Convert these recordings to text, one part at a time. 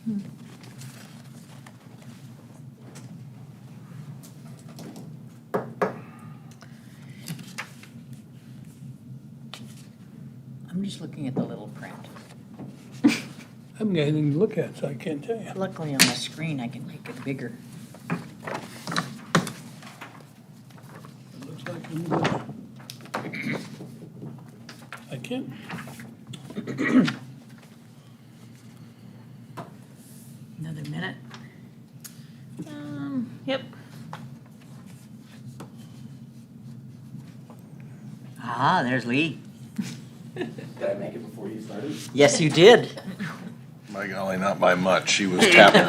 I'm just looking at the little print. I haven't got anything to look at, so I can't tell you. Luckily on the screen, I can make it bigger. It looks like I'm good. I can't. Another minute. Yep. Ah, there's Lee. Did I make it before you started? Yes, you did. By golly, not by much. She was tapping.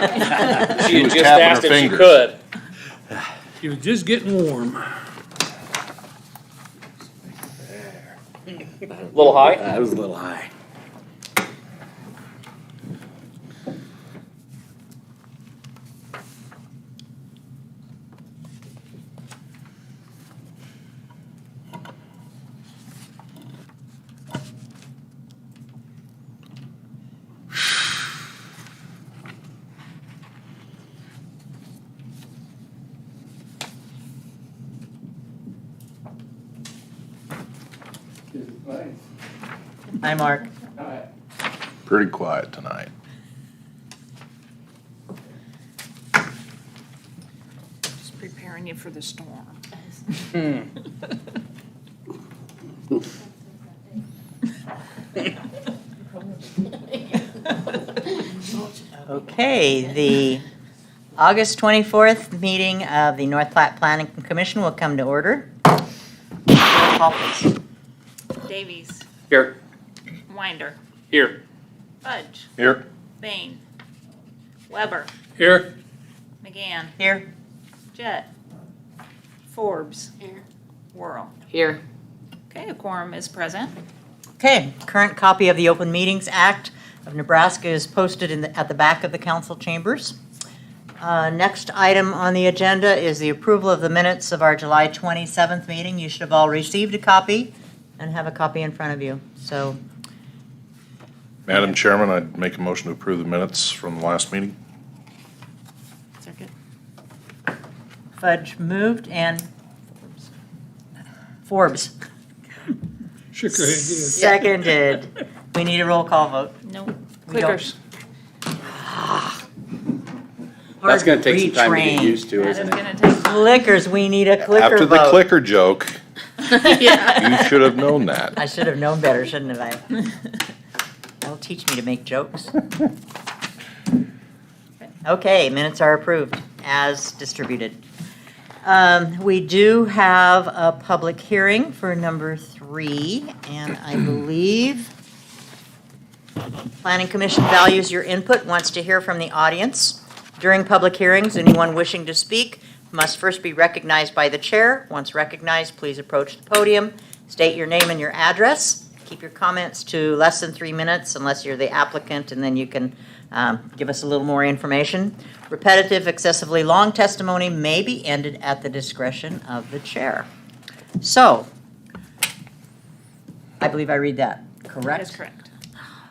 She was had just tapping asked her if she fingers. could. He was just getting warm. A little high? That was a little high. Hi, Mark. Pretty quiet tonight. Just preparing you for the storm. Okay, the August 24th meeting of the North Platte Planning Commission will come to order. Roll call, please. Davies, Here. Winder, Here. Fudge, Here. Bain, Weber, Here, McGann, Here. Jett, Forbes. Worrell. Here. Okay, a quorum is present. Okay, current copy of the Open Meetings Act of Nebraska is posted at the back of the council chambers. Next item on the agenda is the approval of the minutes of our July 27th meeting. You should have all received a copy and have a copy in front of you. So, Madam Chairman, I'd make a motion to approve the minutes from the last meeting. Second. Fudge moved and Forbes shook her head, yes. seconded. We need a roll call vote. No. We don't- Clickers. That's gonna take some time to Retrain. get used to, That is isn't it? gonna take time. Clickers, we need a clicker After the vote. clicker joke, Yeah. you should have known that. I should have known better, shouldn't have I? That'll teach me to make jokes. Okay, minutes are approved as distributed. We do have a public hearing for number 3, and I believe Planning Commission values your input, wants to hear from the audience. During public hearings, anyone wishing to speak must first be recognized by the chair. Once recognized, please approach the podium, state your name and your address. Keep your comments to less than 3 minutes unless you're the applicant, and then you can give us a little more information. Repetitive, excessively long testimony may be ended at the discretion of the chair. So, I believe I read that, correct? That is correct.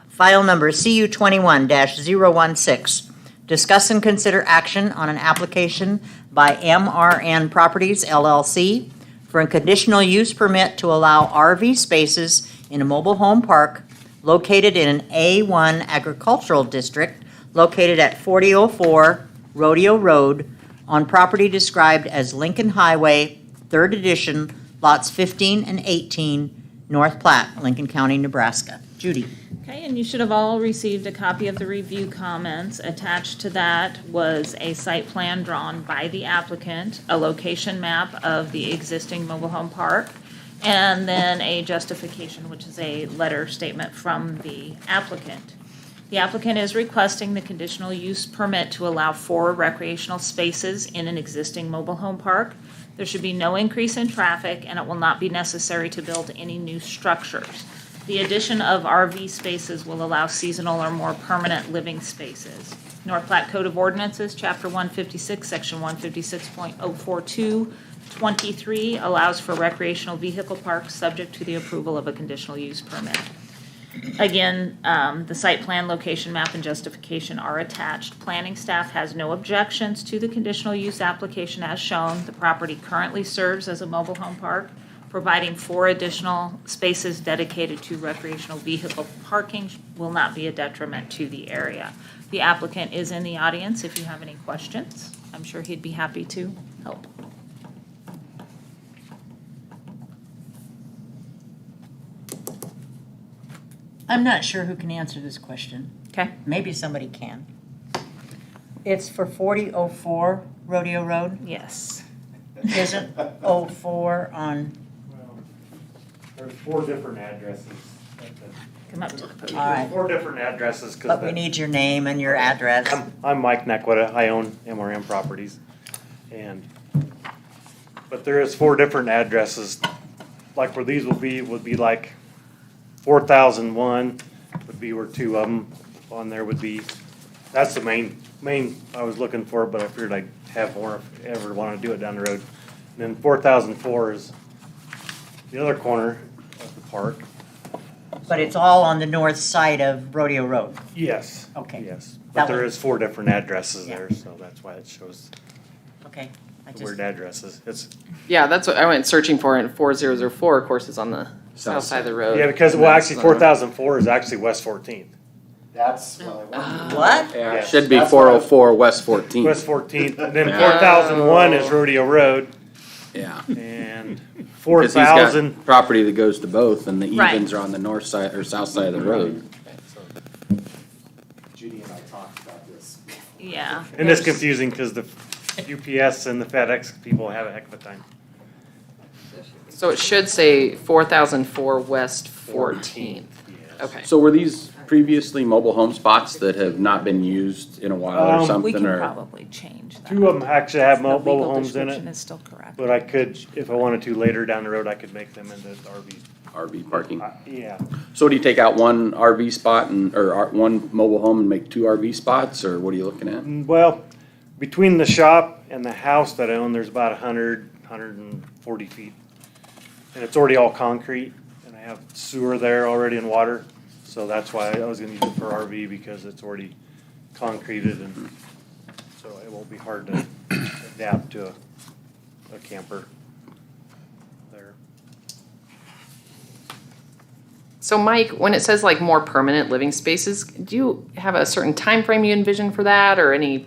File number CU 21-016. Discuss and consider action on an application by MRN Properties LLC for a conditional use permit to allow RV spaces in a mobile home park located in an A1 agricultural district located at 4004 Rodeo Road on property described as Lincoln Highway, 3rd Edition, lots 15 and 18, North Platte, Lincoln County, Nebraska. Judy. Okay, and you should have all received a copy of the review comments. Attached to that was a site plan drawn by the applicant, a location map of the existing mobile home park, and then a justification, which is a letter statement from the applicant. The applicant is requesting the conditional use permit to allow 4 recreational spaces in an existing mobile home park. There should be no increase in traffic, and it will not be necessary to build any new structures. The addition of RV spaces will allow seasonal or more permanent living spaces. North Platte Code of Ordinances, Chapter 156, Section 156.04223 allows for recreational vehicle parks subject to the approval of a conditional use permit. Again, the site plan, location map, and justification are attached. Planning staff has no objections to the conditional use application as shown. The property currently serves as a mobile home park, providing 4 additional spaces dedicated to recreational vehicle parking will not be a detriment to the area. The applicant is in the audience if you have any questions. I'm sure he'd be happy to help. I'm not sure who can answer this question. Okay. Maybe somebody can. It's for 4004 Rodeo Road. Yes. Isn't 04 on, Well, there's 4 different addresses. Come up to the podium. all right. 4 different addresses, But we because need your name and your address. I'm Mike Nequita, I own MRM Properties. But there is 4 different addresses, like where these would be like 4001 would be where 2 of them on there would be. That's the main I was looking for, but I figured I'd have more if ever want to do it down the road. And then 4004 is the other corner of the park. But it's all on the north side of Rodeo Road. Yes. Okay. Yes, That but there one. is 4 different addresses Yeah. there, so that's why it shows Okay. I the just, weird addresses. It's, Yeah, that's what I went searching for, and 4004, of course, is on the south side of the road. yeah, because, And well, that's actually, on- 4004 is actually West 14th. That's what I wanted. what? Yeah, Yes. should be oh That's what I- 404 West 14th. West 14th, and then Yeah. 4001 is Rodeo Road, Yeah. and Because he's 4000. got property that goes to both, and the Right. evens are on the north side or south side of the road. Judy and I talked about this. Yeah. And it's there's- confusing because the UPS and the FedEx people have a heck of a time. So it should say 4004 West 14th. Yes. Okay. So were these previously mobile home spots that have not been used in a while or We something? We can or probably change that. 2 of them actually have The mobile legal homes in description it, is still correct. but I could, if I wanted to later down the road, I could make them into RVs. RV parking? Yeah. So do you take out one RV spot or one mobile home and make 2 RV spots, or what are you looking at? Well, between the shop and the house that I own, there's about 140 feet. And it's already all concrete, and I have sewer there already and water. So that's why I was gonna use it for RV, because it's already concreted, and so it won't be hard to adapt to a camper there. So Mike, when it says like more permanent living spaces, do you have a certain time frame you envision for that, or any,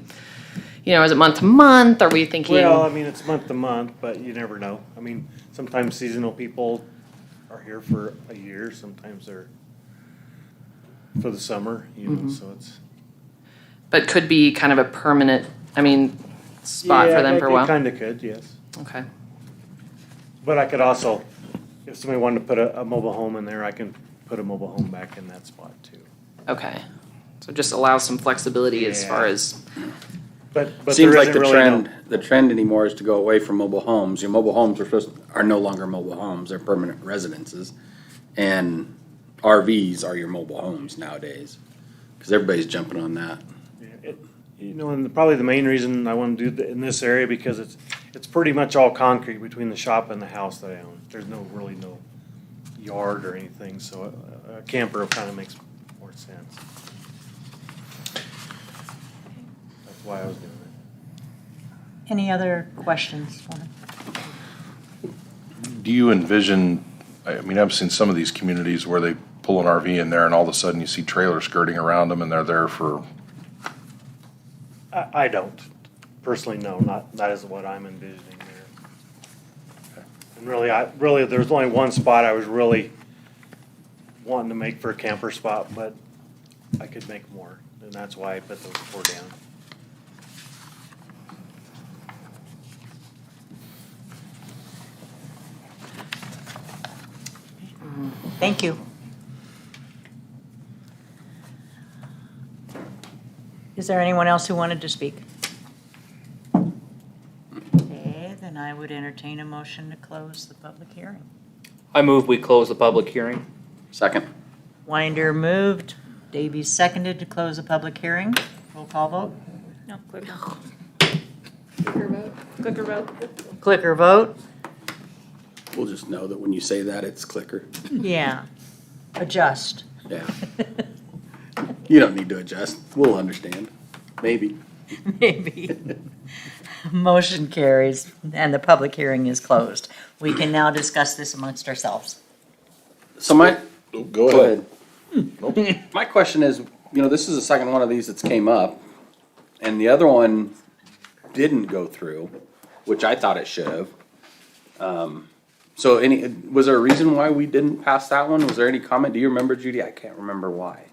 is it month to month? Are we thinking? Well, I mean, it's month to month, but you never know. I mean, sometimes seasonal people are here for a year, sometimes they're for the summer, so it's. But could be kind of a permanent, spot for them for a Yeah, while? it kinda could, yes. Okay. But I could also, if somebody wanted to put a mobile home in there, I can put a mobile home back in that spot too. Okay. So just allow some flexibility as Yeah. far as, But Seems there like isn't the really no. trend anymore is to go away from mobile homes. Your mobile homes are no longer mobile homes, they're permanent residences. And RVs are your mobile homes nowadays, because everybody's jumping on that. And probably the main reason I want to do in this area, because it's pretty much all concrete between the shop and the house that I own. There's really no yard or anything, so a camper kind of makes more sense. That's why I was doing it. Any other questions for him? Do you envision, I've seen some of these communities where they pull an RV in there and all of a sudden you see trailers skirting around them and they're there for, I don't personally, no, that is what I'm envisioning there. And really, there's only one spot I was really wanting to make for a camper spot, but I could make more, and that's why I put those 4 down. Thank you. Is there anyone else who wanted to speak? Okay, then I would entertain a motion to close the public hearing. I move we close the public hearing. Second? Winder moved, Davies seconded to close the public hearing. Roll call vote. No, clicker. Clicker vote. Clicker vote. Clicker vote. We'll just know that when you say that, it's clicker. Yeah. Adjust. Yeah. You don't need to adjust. We'll understand. Maybe. Maybe. Motion carries, and the public hearing is closed. We can now discuss this amongst ourselves. So my, Go go ahead. ahead. My question is, this is the second one of these that's came up, and the other one didn't go through, which I thought it should have. So was there a reason why we didn't pass that one? Was there any comment? Do you remember, Judy? I can't remember why.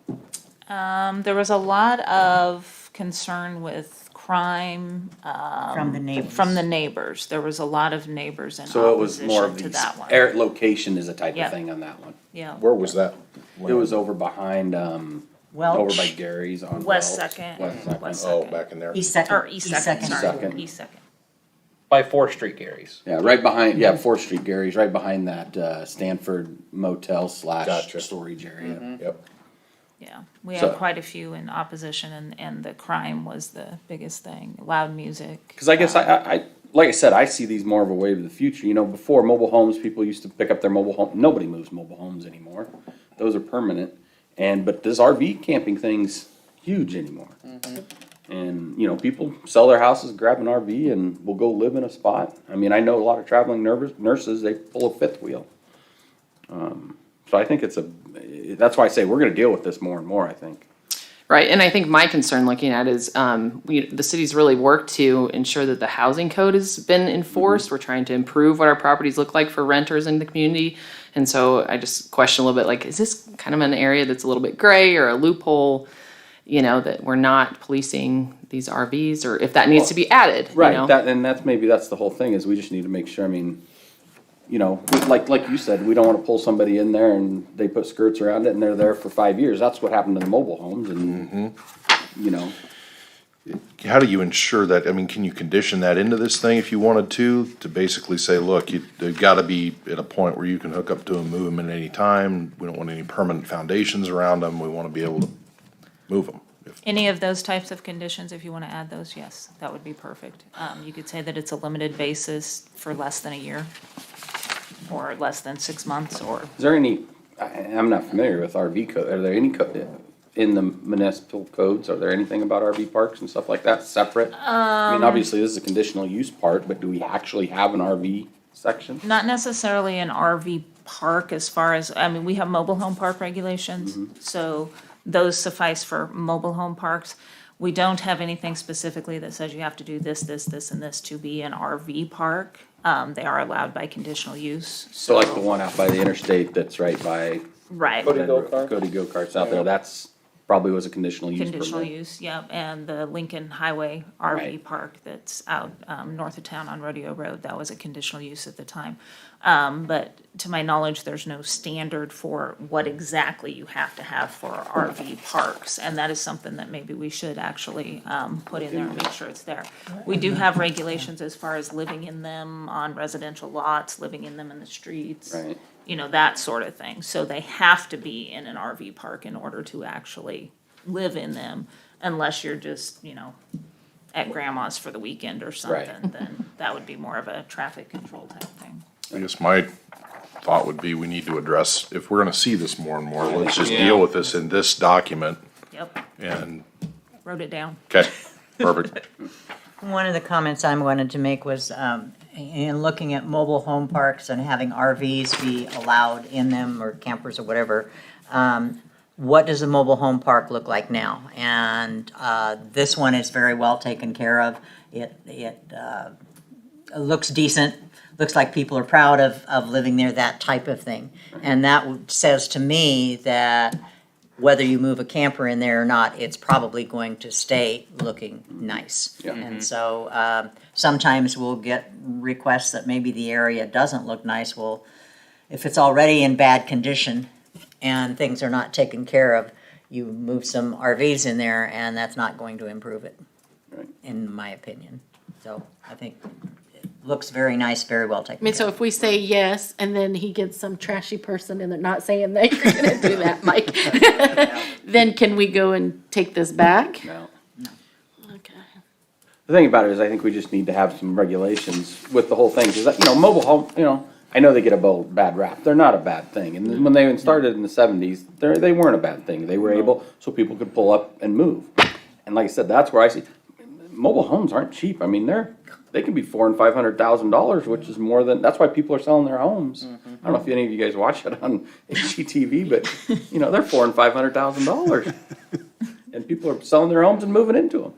There was a lot of concern with crime. From the neighbors. From the neighbors. There was a lot of neighbors in So it was more opposition of to these, that one. location is a type Yeah. of thing on that one. Yeah. Where was that? It was over behind, Welch. over by Gary's on West Welch. Second. West Second. West Oh, Second. back in there. East Second. Or East Second, sorry. Second. East Second. By 4th Street, Gary's. Yeah, right behind, 4th Street, Gary's, right behind that Stanford motel slash Gotcha. storage area. Yep. Yeah, we So- had quite a few in opposition, and the crime was the biggest thing, loud music. Cause I guess like I said, I see these more of a wave of the future. Before mobile homes, people used to pick up their mobile home. Nobody moves mobile homes anymore. Those are permanent. But this RV camping thing's huge anymore. And, people sell their houses, grab an RV and will go live in a spot. I mean, I know a lot of traveling nurses, they pull a fifth wheel. So I think that's why I say we're gonna deal with this more and more, I think. Right, and I think my concern looking at it is, the city's really worked to ensure that the housing code has been enforced. We're trying to improve what our properties look like for renters in the community. And so I just question a little bit, like, is this kind of an area that's a little bit gray or a loophole? That we're not policing these RVs, or if that needs to be added, Right, that's the whole thing, is we just need to make sure, like you said, we don't wanna pull somebody in there and they put skirts around it and they're there for 5 years. That's what happened to the mobile homes and, How do you ensure that? I mean, can you condition that into this thing if you wanted to basically say, look, they've gotta be at a point where you can hook up to them, move them at any time. We don't want any permanent foundations around them. We wanna be able to move them. Any of those types of conditions, if you want to add those, yes, that would be perfect. You could say that it's a limited basis for less than a year, or less than 6 months, or, is there any, I'm not familiar with RV code, are there any in the municipal codes, are there anything about RV parks and stuff like that separate? I mean, obviously, this is a conditional use part, but do we actually have an RV section? not necessarily an RV park as far as, we have mobile home park regulations, so those suffice for mobile home parks. We don't have anything specifically that says you have to do this, this, this, and this to be an RV park. They are allowed by conditional use. So like the one out by the interstate that's right by Right. Cody Go-Kart? Cody Go-Karts out there, that's probably was a conditional use Conditional permit. use, yep, and the Lincoln Highway Right. RV park that's out, north of town on Rodeo Road, that was a conditional use at the time. But to my knowledge, there's no standard for what exactly you have to have for RV parks, and that is something that maybe we should actually, put in there and make sure it's there. We do have regulations as far as living in them on residential lots, living in them in the streets. Right. That sort of thing. So they have to be in an RV park in order to actually live in them, unless you're just, at grandma's for the weekend or something, then that would be more of a traffic control type thing. I guess my thought would be we need to address, if we're gonna see this more and more, let's just Yeah. deal with this in this document Yep, and, wrote it down. okay, perfect. One of the comments I wanted to make was, in looking at mobile home parks and having RVs be allowed in them, or campers or whatever, what does a mobile home park look like now? And this one is very well taken care of. It looks decent, looks like people are proud of living there, that type of thing. And that says to me that whether you move a camper in there or not, it's probably going to stay looking nice. Yeah. And so sometimes we'll get requests that maybe the area doesn't look nice. Well, if it's already in bad condition and things are not taken care of, you move some RVs in there and that's not going to improve it, Right. in my opinion. So I think it looks very nice, very well taken I mean, care so of. if we say yes, and then he gets some trashy person, and they're not saying that you're gonna do that, Mike, then can we go and take this back? No. Okay. The thing about it is, I think we just need to have some regulations with the whole thing, because, mobile home, I know they get a bad rap. They're not a bad thing. And when they started in the 70s, they weren't a bad thing. They were able, so people could pull up and move. And like I said, that's where I see, mobile homes aren't cheap. I mean, they can be $400,000 and $500,000, which is more than, that's why people are selling their homes. I don't know if any of you guys watch it on HGTV, but you know, they're $400,000 and $500,000. And people are selling their homes and moving into them.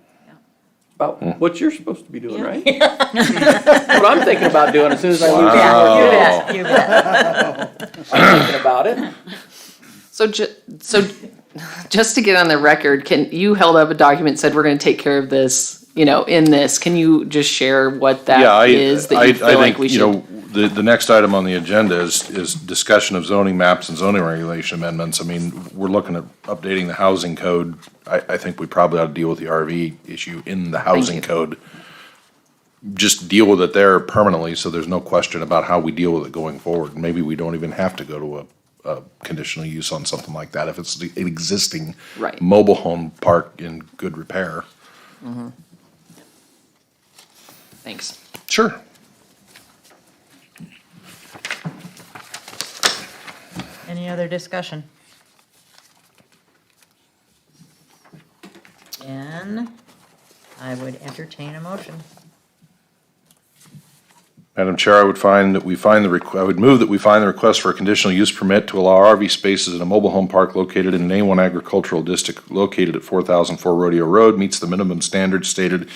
About what you're supposed to be doing, right? What I'm thinking about doing as soon as I lose Yeah, my you bet, you bet. I'm thinking about it. So just to get on the record, you held up a document, said we're gonna take care of this, in this. Can you just share what that is that you feel like we should? The next item on the agenda is discussion of zoning maps and zoning regulation amendments. I mean, we're looking at updating the housing code. I think we probably ought to deal with the RV issue in the housing code. Just deal with it there permanently, so there's no question about how we deal with it going forward. Maybe we don't even have to go to a conditional use on something like that if it's an existing Right. mobile home park in good repair. Thanks. Sure. Any other discussion? Then I would entertain a motion. Madam Chair, I would move that we find the request for a conditional use permit to allow RV spaces in a mobile home park located in an A1 agricultural district located at 4004 Rodeo Road meets the minimum standards stated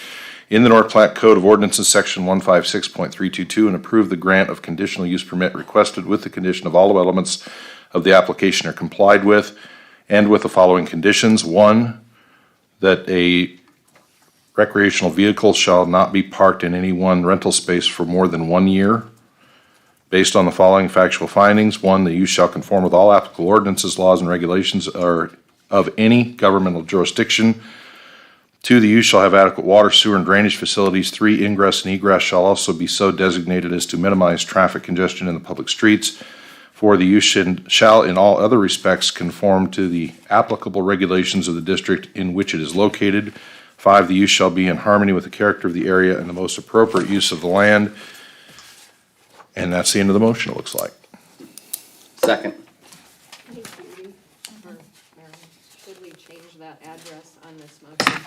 in the North Platte Code of Ordinances, Section 156.322, and approve the grant of conditional use permit requested with the condition of all elements of the application are complied with, and with the following conditions. 1, that a recreational vehicle shall not be parked in any one rental space for more than 1 year. Based on the following factual findings: 1, the use shall conform with all applicable ordinances, laws, and regulations of any governmental jurisdiction. 2, the use shall have adequate water, sewer, and drainage facilities. 3, ingress and egress shall also be so designated as to minimize traffic congestion in the public streets. 4, the use shall in all other respects conform to the applicable regulations of the district in which it is located. 5, the use shall be in harmony with the character of the area and the most appropriate use of the land. And that's the end of the motion, it looks like. Second. Should we change that address on this motion?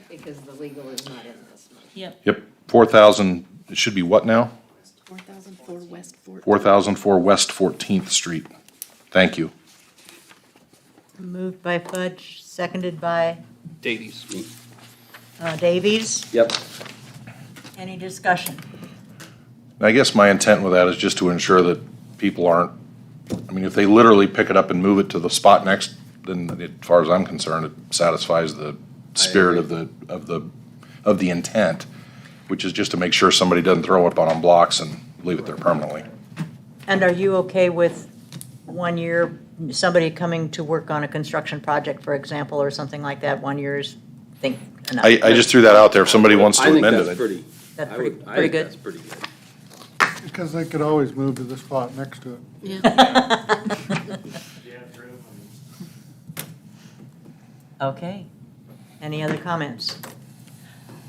Because the legal is not in this motion. Yep, 4,000, it should be what now? 4004 West 14th. 4004 West 14th Street. Thank you. Moved by Fudge, seconded by Davies. Davies. Yep. Any discussion? I guess my intent with that is just to ensure that people aren't, I mean, if they literally pick it up and move it to the spot next, then as far as I'm concerned, it satisfies the spirit of the intent, which is just to make sure somebody doesn't throw it on blocks and leave it there permanently. And are you okay with 1 year, somebody coming to work on a construction project, for example, or something like that, 1 year is, think, enough? I just threw that out there. If somebody wants to I think amend that's it. pretty. That's I pretty, would- I pretty think good. That's pretty good. Because they could always move to the spot next to it. Okay. Any other comments?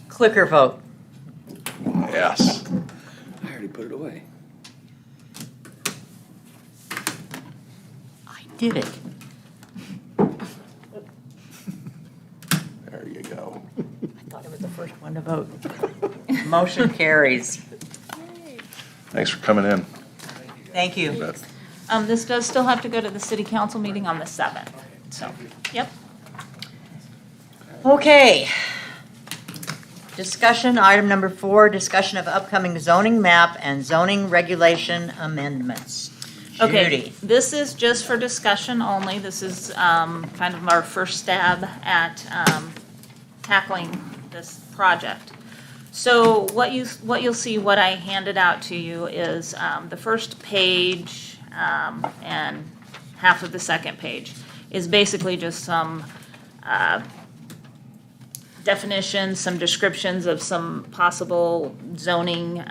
Clicker vote. Yes. I already put it away. I did it. There you go. I thought it was the first one to vote. Motion carries. Thanks for coming in. Thank you. This does still have to go to the city council meeting on the 7th, so, yep. Okay. Discussion, item number 4, discussion of upcoming zoning map and zoning regulation amendments. Okay, Judy. this is just for discussion only. This is kind of our first stab at tackling this project. So what you'll see, what I handed out to you is the first page and half of the second page is basically just some definitions, some descriptions of some possible zoning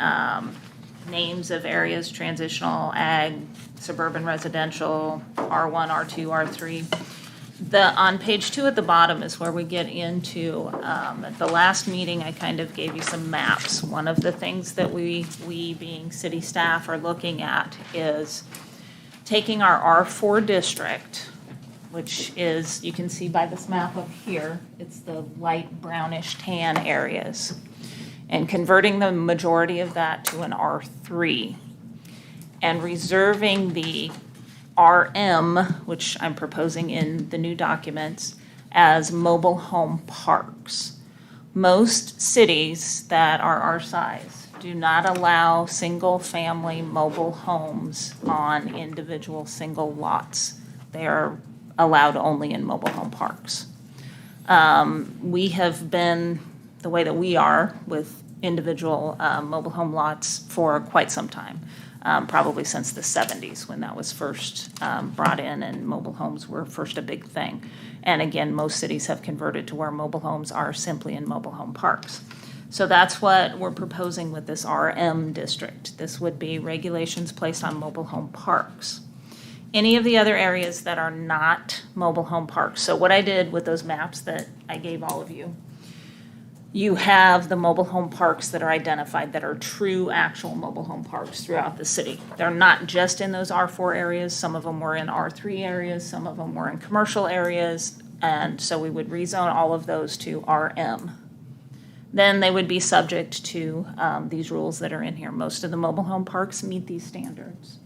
names of areas: transitional, ag, suburban residential, R1, R2, R3. On page 2 at the bottom is where we get into, at the last meeting, I kind of gave you some maps. One of the things that we being city staff are looking at is taking our R4 district, which is, you can see by this map up here, it's the light brownish tan areas, and converting the majority of that to an R3, and reserving the RM, which I'm proposing in the new documents, as mobile home parks. Most cities that are our size do not allow single-family mobile homes on individual single lots. They are allowed only in mobile home parks. We have been the way that we are with individual mobile home lots for quite some time, probably since the 70s when that was first brought in and mobile homes were first a big thing. And again, most cities have converted to where mobile homes are simply in mobile home parks. So that's what we're proposing with this RM district. This would be regulations placed on mobile home parks. Any of the other areas that are not mobile home parks. So what I did with those maps that I gave all of you, you have the mobile home parks that are identified that are true actual mobile home parks throughout the city. They're not just in those R4 areas. Some of them were in R3 areas. Some of them were in commercial areas. And so we would rezone all of those to RM. Then they would be subject to these rules that are in here. Most of the mobile home parks meet these standards.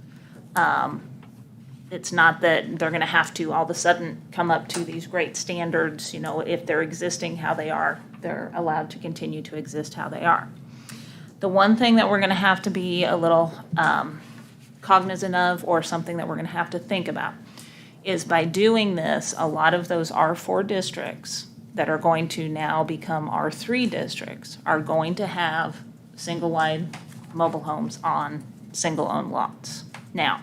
It's not that they're gonna have to all of a sudden come up to these great standards, you know, if they're existing how they are, they're allowed to continue to exist how they are. The one thing that we're gonna have to be a little cognizant of, or something that we're gonna have to think about, is by doing this, a lot of those R4 districts that are going to now become R3 districts are going to have single-wide mobile homes on single-owned lots. Now,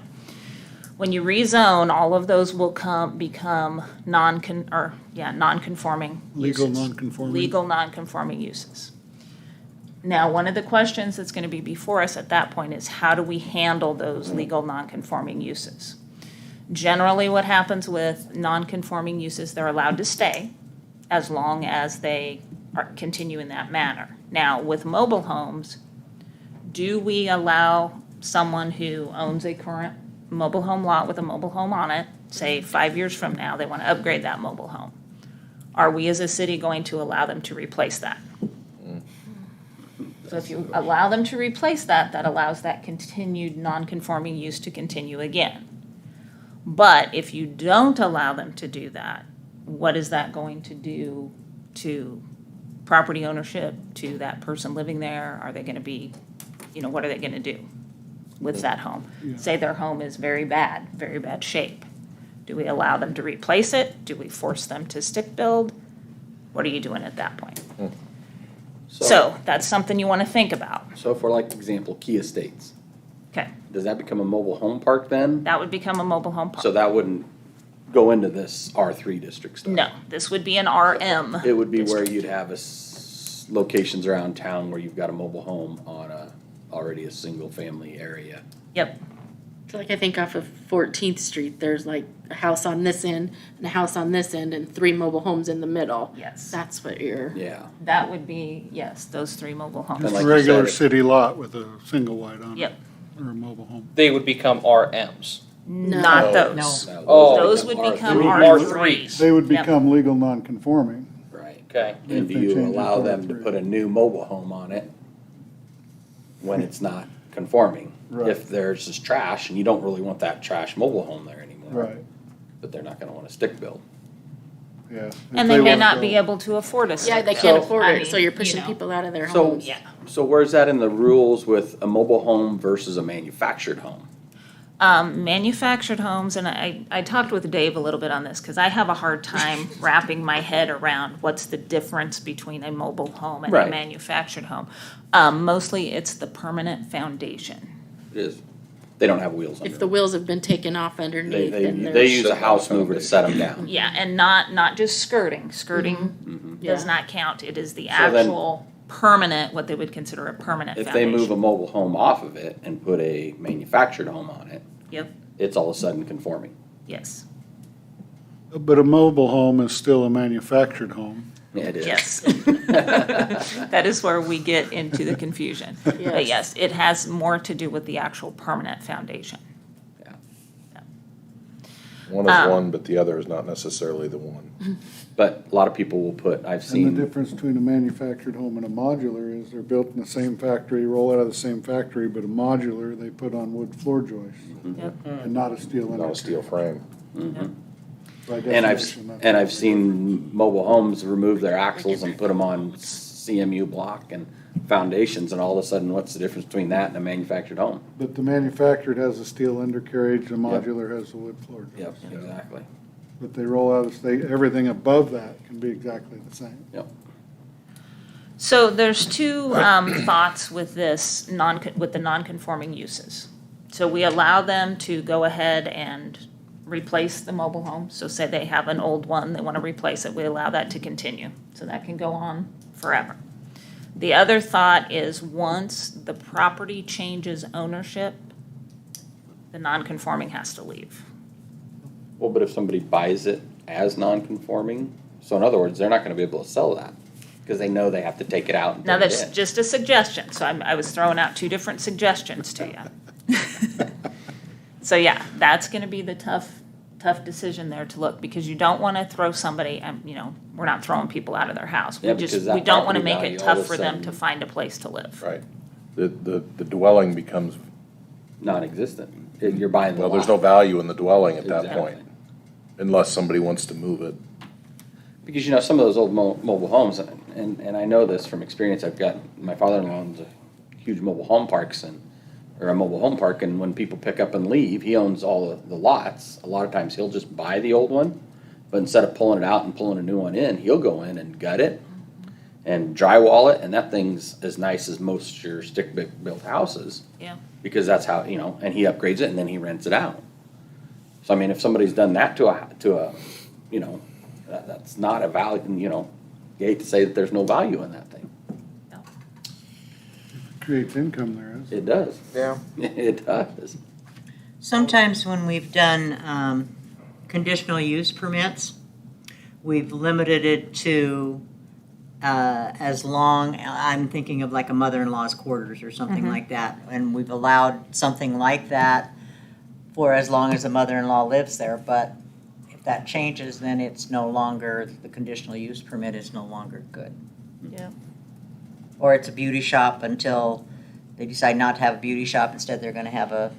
when you rezone, all of those will become non-conforming Legal uses. non-conforming. Legal non-conforming uses. Now, one of the questions that's gonna be before us at that point is how do we handle those legal non-conforming uses? Generally, what happens with non-conforming uses, they're allowed to stay as long as they continue in that manner. Now, with mobile homes, do we allow someone who owns a current mobile home lot with a mobile home on it, say 5 years from now, they want to upgrade that mobile home? Are we as a city going to allow them to replace that? So if you allow them to replace that, that allows that continued non-conforming use to continue again. But if you don't allow them to do that, what is that going to do to property ownership, to that person living there? Are they gonna be, you know, what are they gonna do with that home? Say their home is very bad shape. Do we allow them to replace it? Do we force them to stick build? What are you doing at that point? So that's something you wanna think about. So for like example, Key Estates, Okay, does that become a mobile home park then? that would become a mobile home park. So that wouldn't go into this R3 district stuff? No, this would be an RM. It would be where district. you'd have locations around town where you've got a mobile home on already a single family area. Yep, So like I think off of 14th Street, there's like a house on this end and a house on this end and 3 mobile homes in the middle. yes. That's what you're, Yeah. That would be, yes, those 3 mobile homes. And Just like a you regular said, city lot with a single wide on it. Yep, Or a mobile home. They would become RMs. not No. those. No, Oh. Those would become R3. R3s. They would Yep. become legal non-conforming. Right. Okay. And If do they you change it allow to them to R3. put a new mobile home on it when it's not conforming? Right. If there's this trash and you don't really want that trash mobile home there anymore. Right, But they're not gonna wanna stick build. yeah. If And they may want not to be go- able to afford a yeah, they stick can't build. afford I it, so mean, you're you pushing know. people out of their So- homes. Yeah. So where's that in the rules with a mobile home versus a manufactured home? Manufactured homes, and I talked with Dave a little bit on this, because I have a hard time wrapping my head around what's the difference between a mobile home and a Right. manufactured home. Mostly it's the permanent foundation. It is, they don't have wheels under If the them. wheels have been taken off underneath, then They there's, use a house mover to set them down. Yeah, and not just skirting. Skirting does Yeah. not count. It is the So then- actual permanent, what they would consider a permanent If they foundation. move a mobile home off of it and put a manufactured home on it, Yep, it's all of a sudden conforming. yes. But a mobile home is still a manufactured home. Yeah, it is. Yes. That is where we get into the confusion. But yes, it has more to do with the actual permanent foundation. One is one, but the other is not necessarily the one. But a lot of people will put, I've And the seen, difference between a manufactured home and a modular is they're built in the same factory, roll out of the same factory, but a modular, they put on wood floor joists Yep. and not a steel Not a undercarriage. steel frame. By and definition, that's and what I've it is. seen mobile homes remove their axles and put them on CMU block and foundations, and all of a sudden, what's the difference between that and a manufactured home? But the manufactured has a steel undercarriage, the modular has a wood floor Yep, joist. exactly. But they roll out, everything above that can be exactly the same. Yep. So there's two thoughts with this with the non-conforming uses. So we allow them to go ahead and replace the mobile home. So say they have an old one, they want to replace it, we allow that to continue. So that can go on forever. The other thought is once the property changes ownership, the non-conforming has to leave. Well, but if somebody buys it as non-conforming, so in other words, they're not gonna be able to sell that, because they know they have to take it out and Now, put it that's in. just a suggestion, so I was throwing out two different suggestions to you. So yeah, that's gonna be the tough decision there to look, because you don't wanna throw somebody, we're not throwing people out of their house. Yeah, because that We don't wanna property make value it all of tough a for them to sudden- find a place to live. Right. The dwelling becomes, Non-existent. You're buying the well, lot. there's no value in the dwelling at that Exactly. point, unless somebody wants to move it. Because, some of those old mobile homes, and I know this from experience, I've got, my father-in-law owns a huge mobile home parks or a mobile home park, and when people pick up and leave, he owns all the lots. A lot of times he'll just buy the old one, but instead of pulling it out and pulling a new one in, he'll go in and gut it and drywall it, and that thing's as nice as most your stick-built houses. Yeah. Because that's how, and he upgrades it and then he rents it out. So I mean, if somebody's done that to a, that's not a value, you hate to say that there's no value in that thing. Creates income there, is. It does. Yeah. It does. Sometimes when we've done conditional use permits, we've limited it to as long, I'm thinking of like a mother-in-law's quarters or something like that, and we've allowed something like that for as long as the mother-in-law lives there, but if that changes, then it's no longer, the conditional use permit is no longer good. Yeah. Or it's a beauty shop until they decide not to have a beauty shop, instead they're gonna have a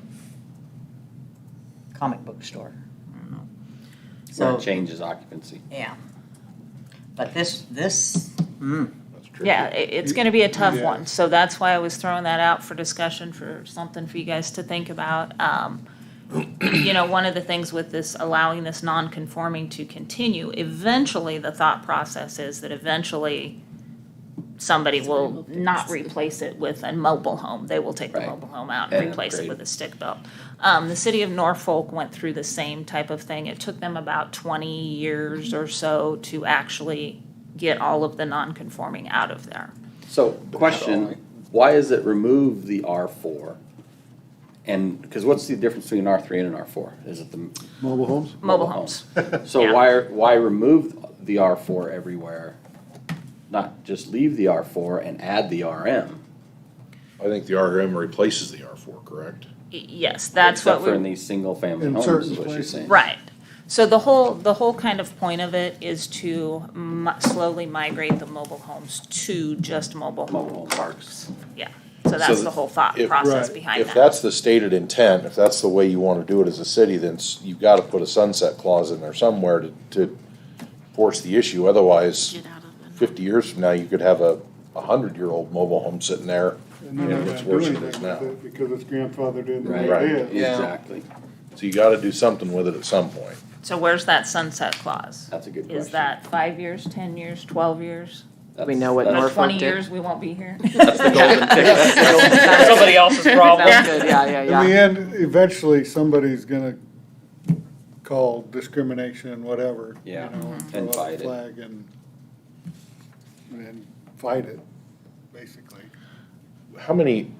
comic book store. I don't know. Where So, it changes occupancy. yeah. But this, That's tricky. Yeah, it's gonna be a tough Yeah. one, so that's why I was throwing that out for discussion, for something for you guys to think about. One of the things with this, allowing this non-conforming to continue, eventually, the thought process is that eventually somebody will not replace it with a mobile home. They will take the Right. mobile home out and And replace it upgrade. with a stick built. The city of Norfolk went through the same type of thing. It took them about 20 years or so to actually get all of the non-conforming out of there. So, question, why is it remove the R4? And, because what's the difference between an R3 and an R4? Is it the Mobile homes? Mobile homes. So Yeah. why remove the R4 everywhere? Not just leave the R4 and add the RM? I think the RM replaces the R4, correct? Yes, that's what Except for in we, these single-family In homes, certain is what she's places. saying. right. So the whole kind of point of it is to slowly migrate the mobile homes to just mobile Mobile home home parks. Yeah, so that's the whole thought if- process Right. behind If that. that's the stated intent, if that's the way you want to do it as a city, then you've got to put a sunset clause in there somewhere to force the issue. Otherwise, Get out of it. 50 years from now, you could have a 100-year-old mobile home sitting there. And they're not It's gonna do worse than it anything is with now. it because it's grandfathered in the way Right. it is. Yeah. Exactly. So you got to do something with it at some point. So where's that sunset clause? That's a good question. Is that 5 years, 10 years, 12 years? We know what Or Norfolk 20 did. years, we won't be here? That's the golden ticket. Somebody else's problem. Sounds good, yeah, In the end, eventually, somebody's gonna call discrimination, whatever. you Yeah, know, and throw up fight a it. flag and fight it, basically. How many,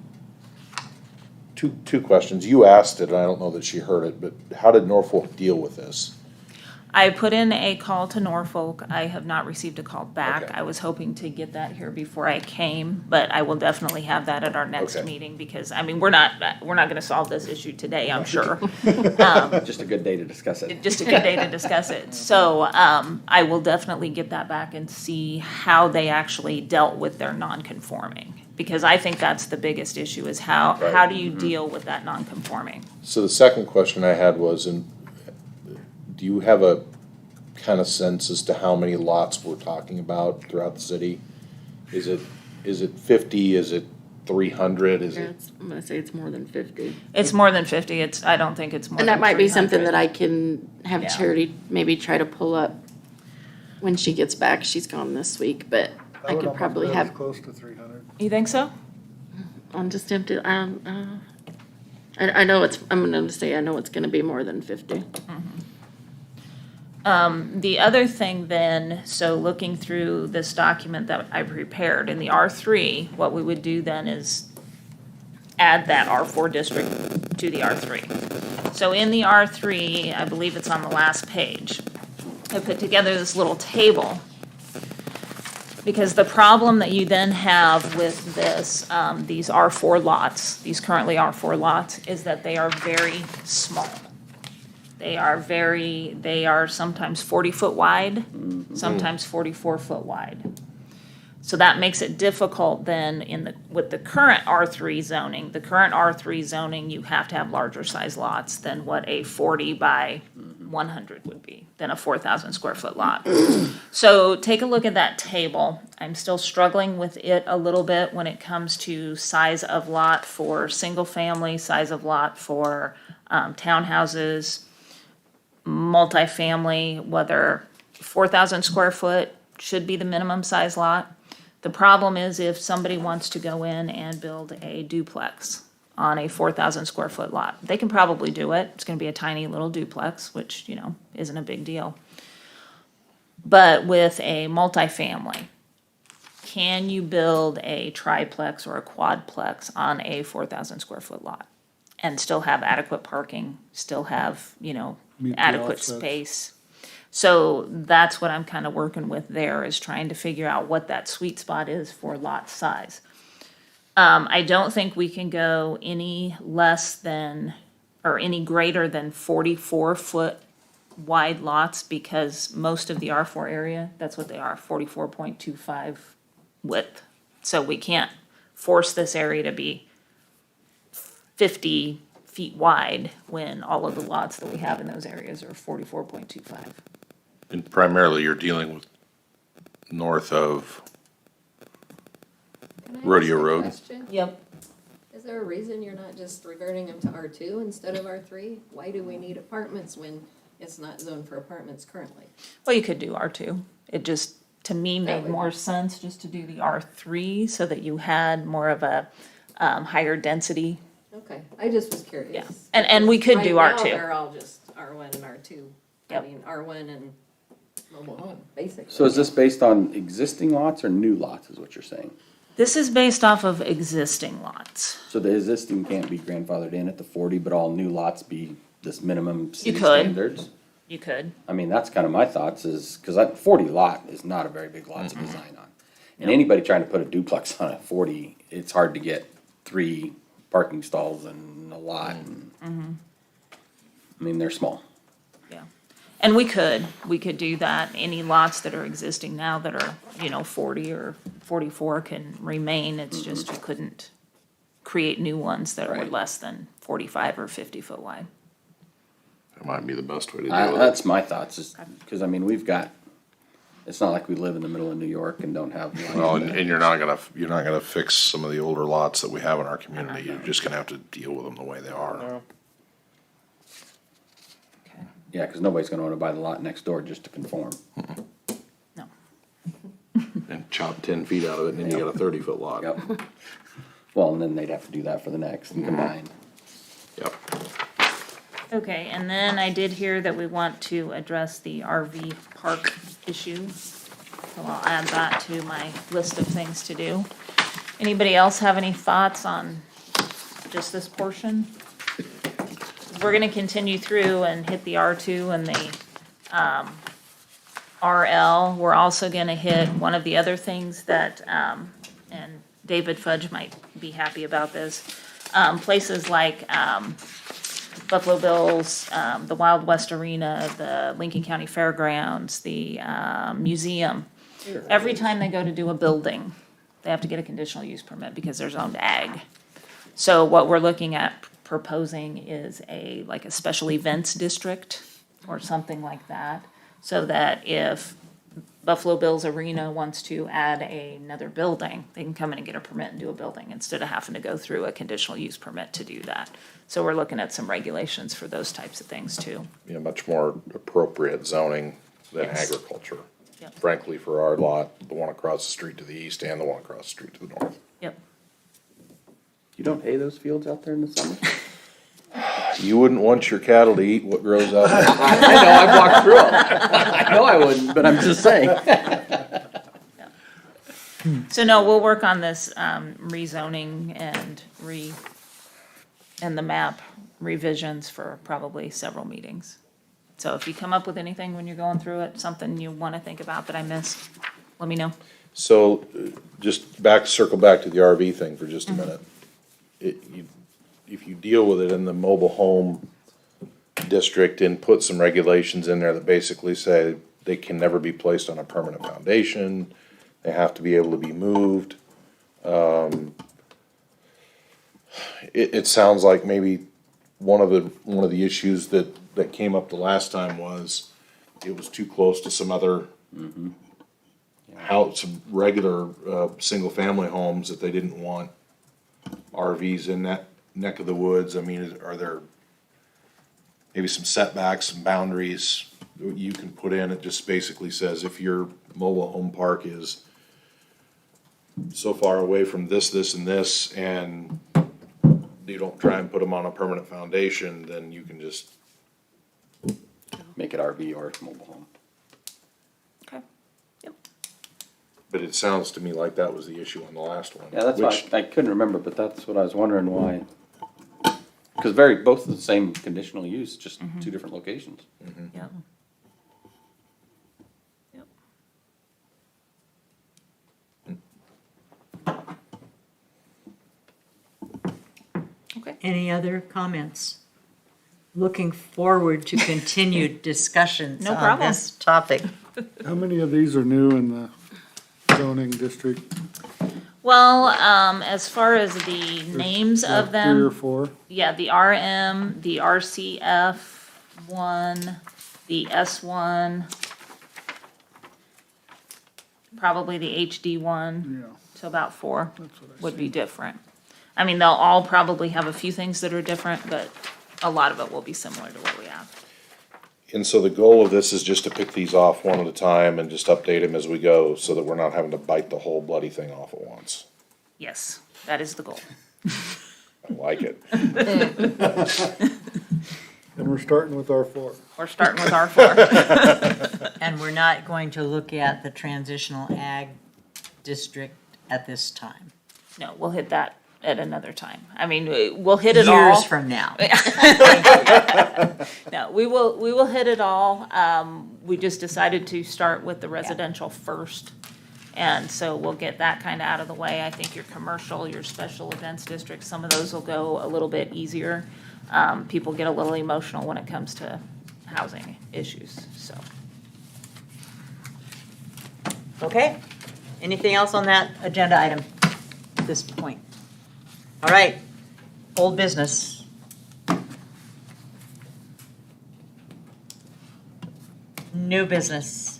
two questions. You asked it, and I don't know that she heard it, but how did Norfolk deal with this? I put in a call to Norfolk. I have not received a call back. Okay. I was hoping to get that here before I came, but I will definitely have that at our next Okay. meeting because, I mean, we're not gonna solve this issue today, I'm sure. Just a good day to discuss it. Just a good day to discuss it. So, I will definitely get that back and see how they actually dealt with their non-conforming. Because I think that's the biggest issue is how do you deal with that non-conforming? So the second question I had was, do you have a kind of sense as to how many lots we're talking about throughout the city? Is it 50, is it 300, is it? I'm gonna say it's more than 50. It's more than 50. I don't think it's more And than that might be something 300. that I can have Yeah. Charity maybe try to pull up when she gets back. She's gone this week, but I could probably have, Close to 300. You think so? on just empty, I know it's, I'm gonna say I know it's gonna be more than 50. The other thing then, so looking through this document that I prepared in the R3, what we would do then is add that R4 district to the R3. So in the R3, I believe it's on the last page, I put together this little table. Because the problem that you then have with this, these R4 lots, these currently R4 lots, is that they are very small. They are sometimes 40-foot wide, sometimes 44-foot wide. So that makes it difficult then with the current R3 zoning. The current R3 zoning, you have to have larger size lots than what a 40 by 100 would be, than a 4,000 square foot lot. So take a look at that table. I'm still struggling with it a little bit when it comes to size of lot for single family, size of lot for townhouses, multifamily, whether 4,000 square foot should be the minimum size lot. The problem is if somebody wants to go in and build a duplex on a 4,000 square foot lot, they can probably do it. It's gonna be a tiny little duplex, which, isn't a big deal. But with a multifamily, can you build a triplex or a quadplex on a 4,000 square foot lot? And still have adequate parking, still have, Meet the adequate offsets. space. So that's what I'm kind of working with there, is trying to figure out what that sweet spot is for lot size. I don't think we can go any less than, or any greater than 44-foot wide lots, because most of the R4 area, that's what they are, 44.25 width. So we can't force this area to be 50 feet wide when all of the lots that we have in those areas are 44.25. And primarily you're dealing with north of Can I ask Rodeo a Road. question? Yep. Is there a reason you're not just reverting them to R2 instead of R3? Why do we need apartments when it's not zoned for apartments currently? Well, you could do R2. It just, to me, That made would- more sense just to do the R3 so that you had more of a higher density. Okay, I just was curious. Yeah. And we could do Right R2. now, they're all just R1 and R2. I Yep. mean, R1 and mobile home, basically. So is this based on existing lots or new lots, is what you're saying? This is based off of existing lots. So the existing can't be grandfathered in at the 40, but all new lots be this minimum city could. standards? You could. I mean, that's kind of my thoughts is, because that 40 lot is not a very big lot to design on. And anybody trying to put a duplex on a 40, it's hard to get 3 parking stalls and a lot. I mean, they're small. Yeah. And we could do that. Any lots that are existing now that are, 40 or 44 can remain. It's just you couldn't create new ones that were Right. less than 45 or 50 foot wide. That might be the best way to do it. That's my thoughts, is, because I mean, we've got, it's not like we live in the middle of New York and don't have. Well, and you're not gonna fix some of the older lots that we have in our community. You're just gonna have to deal with them the way they are. Okay. Yeah, because nobody's gonna want to buy the lot next door just to conform. No. And chop 10 feet out of it, and then you got a 30-foot lot. Yep. Well, and then they'd have to do that for the next and combine. Yep. Okay, and then I did hear that we want to address the RV park issue. So I'll add that to my list of things to do. Anybody else have any thoughts on just this portion? We're gonna continue through and hit the R2 and the RL, we're also gonna hit one of the other things that, and David Fudge might be happy about this. Places like, Buffalo Bills, the Wild West Arena, the Lincoln County Fairgrounds, the, museum. Every time they go to do a building, they have to get a conditional use permit because they're zoned ag. So what we're looking at proposing is like a special events district or something like that. So that if Buffalo Bills Arena wants to add another building, they can come in and get a permit and do a building instead of having to go through a conditional use permit to do that. So we're looking at some regulations for those types of things too. You know, much more appropriate zoning than Yes. agriculture. Yep. Frankly, for our lot, the one across the street to the east and the one across the street to the north. Yep. You don't hay those fields out there in the summer? You wouldn't want your cattle to eat what grows out there. I know, I've walked through them. I know I wouldn't, but I'm just saying. So no, we'll work on this, rezoning and and the map revisions for probably several meetings. So if you come up with anything when you're going through it, something you wanna think about that I missed, let me know. So, just circle back to the RV thing for just a minute. If you deal with it in the mobile home district and put some regulations in there that basically say they can never be placed on a permanent foundation, they have to be able to be moved. It sounds like maybe one of the issues that came up the last time was it was too close to some other some regular, single-family homes that they didn't want RVs in that neck of the woods. I mean, are there maybe some setbacks, some boundaries you can put in? It just basically says if your mobile home park is so far away from this, and this, and you don't try and put them on a permanent foundation, then you can just Make it RV or mobile home. Okay. Yep. But it sounds to me like that was the issue on the last one. Yeah, that's why, which- I couldn't remember, but that's what I was wondering why. Because both the same conditional use, just two different locations. Yep. Yep. Okay. Any other comments? Looking forward to continued discussions No on problem. this topic. How many of these are new in the zoning district? Well, as far as the names Like of 3 or them, 4? yeah, the RM, the RCF one, the S1, probably the HD one, Yeah, so about 4 that's what I would see. be different. I mean, they'll all probably have a few things that are different, but a lot of it will be similar to what we have. And so the goal of this is just to pick these off one at a time and just update them as we go, so that we're not having to bite the whole bloody thing off at once. Yes, that is the goal. I like it. And we're starting with our 4. We're starting with R4. And we're not going to look at the transitional ag district at this time. No, we'll hit that at another time. I mean, we'll hit it all. Years from now. No, we will hit it all. We just decided to start with the residential first. And so we'll get that kind of out of the way. I think your commercial, your special events districts, some of those will go a little bit easier. People get a little emotional when it comes to housing issues, so. Okay, anything else on that agenda item at this point? All right, old business. New business.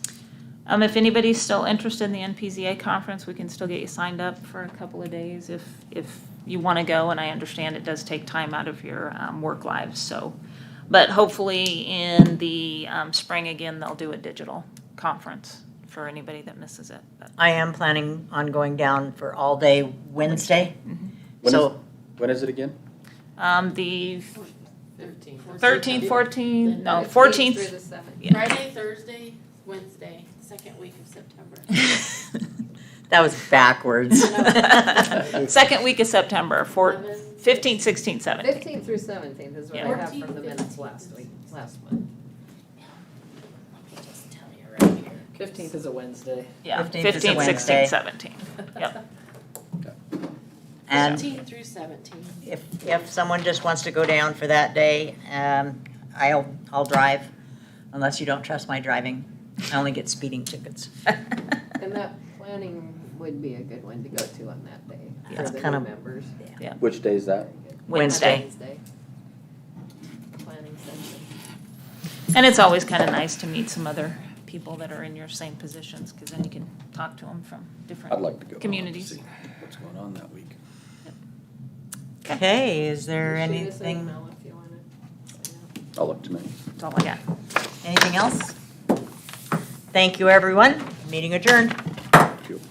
If anybody's still interested in the NPZA conference, we can still get you signed up for a couple of days if you want to go, and I understand it does take time out of your work lives, so. But hopefully in the spring again, they'll do a digital conference for anybody that misses it. But I am planning on going down for all day Wednesday. So, When is it again? The 13th. 13th, 14th, no, 15th 14th. through the 7th. Yeah. Friday, Thursday, Wednesday, second week of September. that was backwards. Second week of September, 15th, 16th, 17th. 15th through 17th is what I Yeah. have from the minutes last month. 15th is a Wednesday. Yeah, 15th is a 15, Wednesday. 16, 17. Yep. And 15 through 17. if someone just wants to go down for that day, I'll drive, unless you don't trust my driving. I only get speeding tickets. And that planning would be a good one to go to on that day Yeah, for it's the kind new of- members. Which day is that? Wednesday. Wednesday. Planning session. And it's always kind of nice to meet some other people that are in your same positions, because then you can talk to them from different I'd like to go. communities. See what's going on that week. Okay, is there Shoot us an anything, email if you wanna. I'll look tonight. That's all I got. anything else? Thank you, everyone. Meeting adjourned. Thank you.